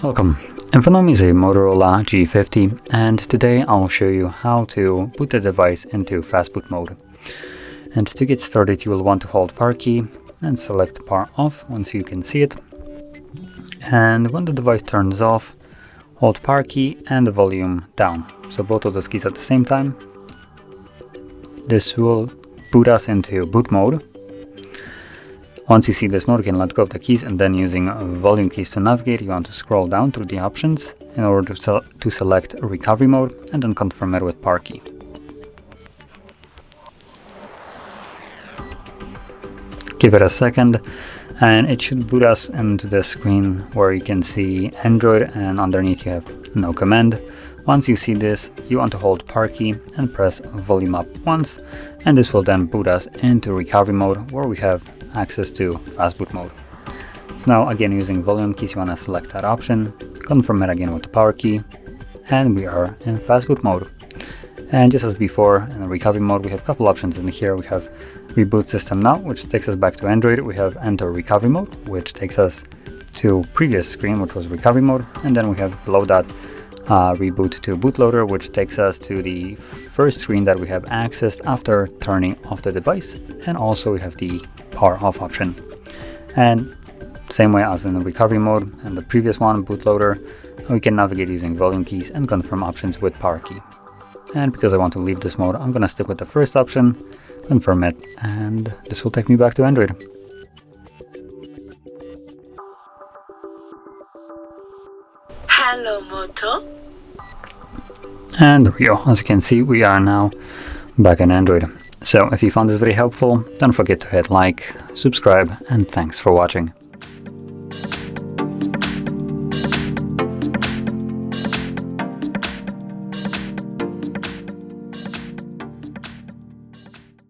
Welcome. In front of me is a Motorola G50, and today I'll show you how to boot the device into FastBoot mode. And to get started, you will want to hold power key and select power off once you can see it. And when the device turns off, hold power key and the volume down. So both of those keys at the same time. This will boot us into boot mode. Once you see this mode, you can let go of the keys, and then using volume keys to navigate, you want to scroll down through the options in order to select recovery mode and then confirm it with power key. Give it a second and it should boot us into the screen where you can see Android, and underneath you have no command. Once you see this, you want to hold power key and press volume up once, and this will then boot us into recovery mode where we have access to FastBoot mode. So now again, using volume keys, you want to select that option, confirm it again with the power key, and we are in FastBoot mode. And just as before, in the recovery mode, we have a couple options in here. We have Reboot System Now, which takes us back to Android. We have Enter Recovery Mode, which takes us to previous screen, which was recovery mode. And then we have below that Reboot to bootloader, which takes us to the first screen that we have accessed after turning off the device. And also we have the power off option. And same way as in the recovery mode and the previous one, bootloader, we can navigate using volume keys and confirm options with power key. And because I want to leave this mode, I'm going to stick with the first option, confirm it, and this will take me back to Android. Hello, Moto. And there we go. As you can see, we are now back in Android. So if you found this very helpful, don't forget to hit like, subscribe, and thanks for watching.